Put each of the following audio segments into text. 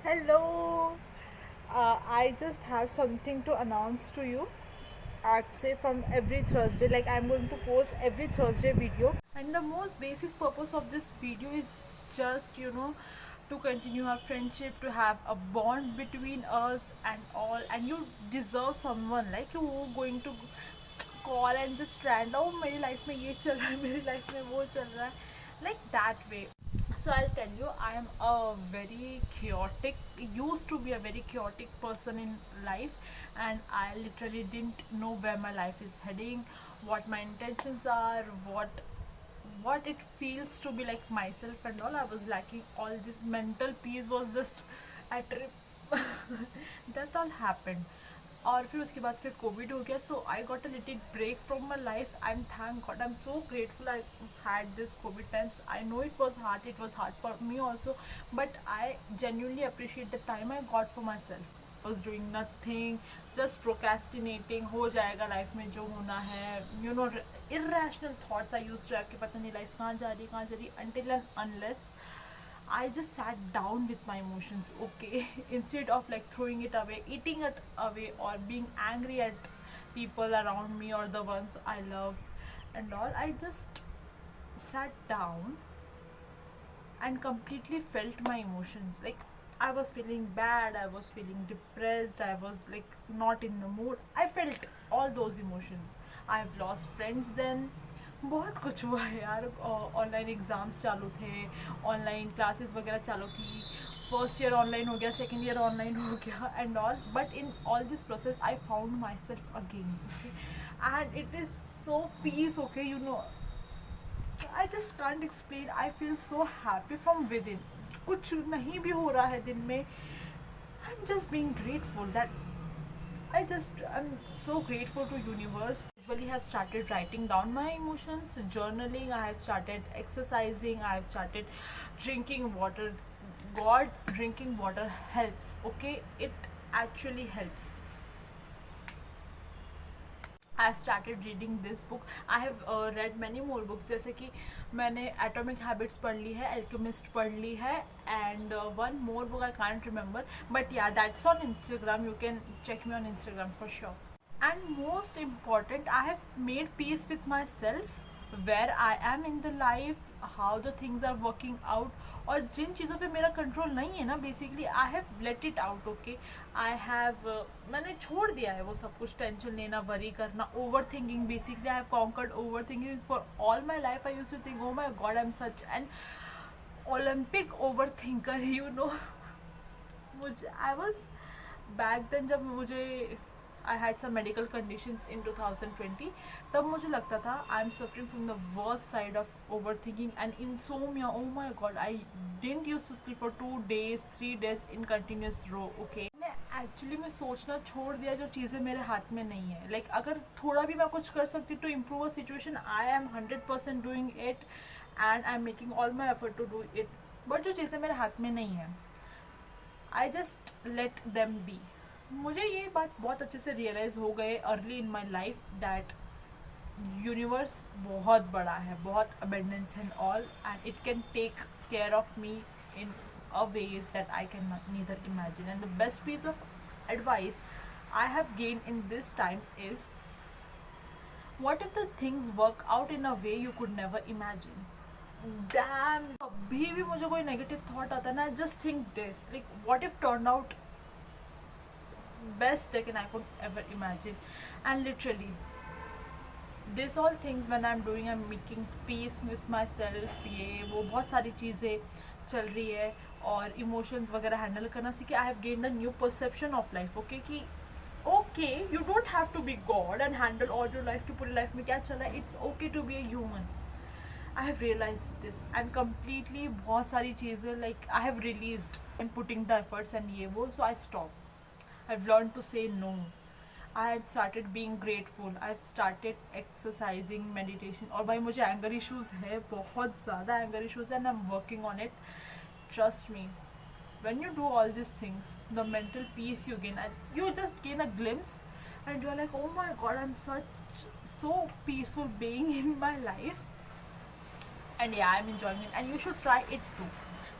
Hello. I just have something to announce to you. I'd say from every Thursday, like I'm going to post every Thursday video. And the most basic purpose of this video is just, to continue our friendship, to have a bond between us and all. And you deserve someone like you who going to call and just rant, oh, मेरी life में ये चल रहा है, मेरी life में वो चल रहा है, like that way. So I'll tell you, I am a very chaotic, used to be a very chaotic person in life, and I literally didn't know where my life is heading, what my intentions are, what it feels to be like myself and all. I was lacking all this mental peace was just a trip. That all happened. और फिर उसके बाद से Covid हो गया, so I got a little break from my life. I am thank God, I am so grateful I had this Covid times. I know it was hard for me also, but I genuinely appreciate the time I got for myself. Was doing nothing, just procrastinating. हो जाएगा life में जो होना है, you know, irrational thoughts I used to have कि पता नहीं life कहाँ जा रही, until and unless I just sat down with my emotions, okay? Instead of like throwing it away, eating it away, or being angry at people around me or the ones I love and all, I just sat down and completely felt my emotions. Like, I was feeling bad, I was feeling depressed, I was like not in the mood. I felt all those emotions. I've lost friends then. बहुत कुछ हुआ है यार. Online exams चालू थे, online classes वगैरह चालू थी, फर्स्ट ईयर ऑनलाइन हो गया, सेकेंड ईयर ऑनलाइन हो गया and all. But in all this process I found myself again, okay, and it is so peace, okay, you know. I just can't explain. I feel so happy from within. कुछ नहीं भी हो रहा है दिन में, I am just being grateful that I'm so grateful to universe. Usually have started writing down my emotions, journaling, I have started exercising, I have started drinking water. God, drinking water helps, okay? It actually helps. I have started reading this book. I have read many more books. जैसे कि मैंने Atomic Habits पढ़ ली है, Alchemist पढ़ ली है, and one more book I can't remember. But yeah, that's on Instagram. You can check me on Instagram for sure. And most important, I have made peace with myself, where I am in the life, how the things are working out. और जिन चीज़ों पे मेरा control नहीं है ना, basically I have let it out, okay. I have मैंने छोड़ दिया है वो सब कुछ, टेंशन लेना, वरी करना, over thinking. Basically I have conquered over thinking for all my life. I use to think, oh my God, I am such an Olympic over thinker, you know. मुझे आई वॉज बैक देन, जब मुझे I had some medical conditions in 2020, तब मुझे लगता था I am suffering from the worst side of over thinking and insomnia. Oh my God, I didn't use to sleep for 2 days 3 days in continuous row, okay. Actually मैं सोचना छोड़ दिया जो चीज़ें मेरे हाथ में नहीं है. लाइक अगर थोड़ा भी मैं कुछ कर सकती to improve a situation, I am 100% doing it and I am making all my effort to do it. But जो चीज़ें मेरे हाथ में नहीं है, I just let them be. मुझे ये बात बहुत अच्छे से रियलाइज़ हो गए early in my life that universe बहुत बड़ा है, बहुत abundance and all, and it can take care of me in a ways that I can neither imagine. And the best piece of advice I have gained in this time is, what if the things work out in a way you could never imagine? Damn, अभी भी मुझे कोई negative thought आता है ना, just think this, like what if turned out best than I could ever imagine. And literally this all things when I'm doing, I'm making peace with myself. ये वो बहुत सारी चीज़ें चल रही है और इमोशंस वगैरह हैंडल करना सीखे. I have gained a new perception of life, okay, कि okay, you don't have to be God and handle all your life. की पूरी लाइफ में क्या चल रहा है, it's okay to be a human. I have realize this and completely बहुत सारी चीज़ें like I have released in putting the efforts and ये वो. So I stop. I've learned to say no. I have started being grateful. I've started exercising, meditation. और भाई मुझे anger issues है, बहुत ज़्यादा anger issues है, and I'm working on it. Trust me. When you do all these things, the mental peace you gain, and you just gain a glimpse, and you're like, oh my god, I'm so peaceful being in my life. And yeah, I'm enjoying it, and you should try it too.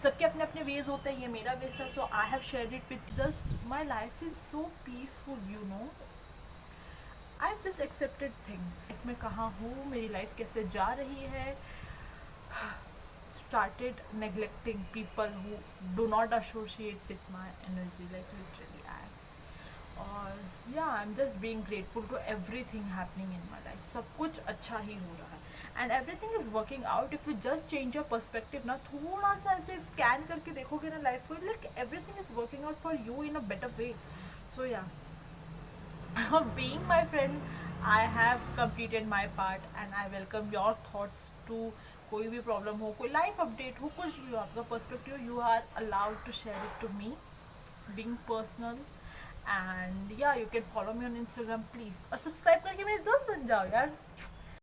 सबके अपने अपने veg होते हैं, ये मेरा ways था, so I have shared it with just my life is so peaceful, you know. I just accepted things, मैं कहाँ हूँ, मेरी लाइफ कैसे जा रही है। started neglecting people who do not associate with my energy, like literally I, और या I am just being grateful to everything happening in my life. सब कुछ अच्छा ही हो रहा है and everything is working out if you just change your perspective ना, थोड़ा सा ऐसे स्कैन करके देखोगे ना लाइफ को, like everything is working out for you in a better way. So yeah being my friend, I have completed my part and I welcome your thoughts to, कोई भी प्रॉब्लम हो, कोई लाइफ अपडेट हो, कुछ भी हो, आपका perspective, you are allowed to share it to me, being personal. And yeah you can follow me on Instagram please, और सब्सक्राइब करके मेरे दोस्त बन जाओ यार।